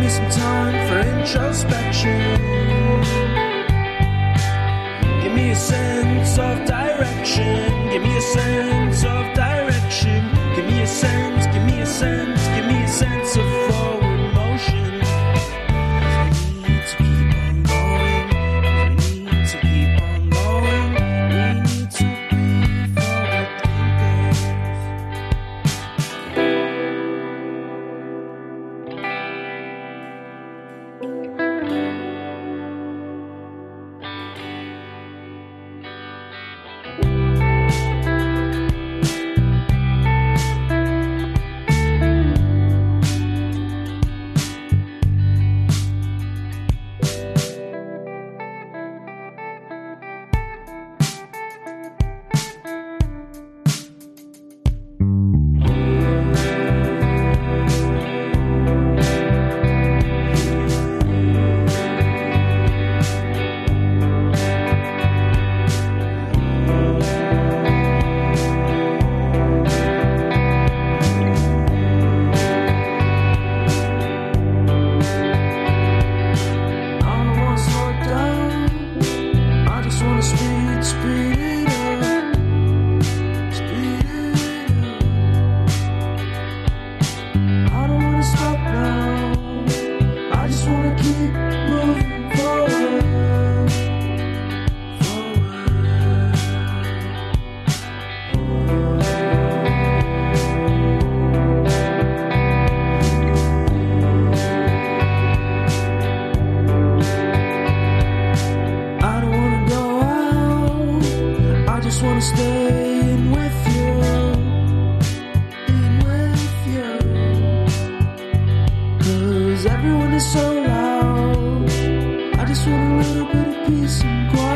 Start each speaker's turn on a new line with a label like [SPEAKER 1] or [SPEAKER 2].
[SPEAKER 1] some time for introspection. Give me a sense of direction. Give me a sense of direction. Give me a sense, give me a sense, give me a sense of forward motion. 'Cause we need to keep on going. We need to keep on going. We need to be forward thinkers. Everyone is so loud. I just want a little bit of peace and quiet.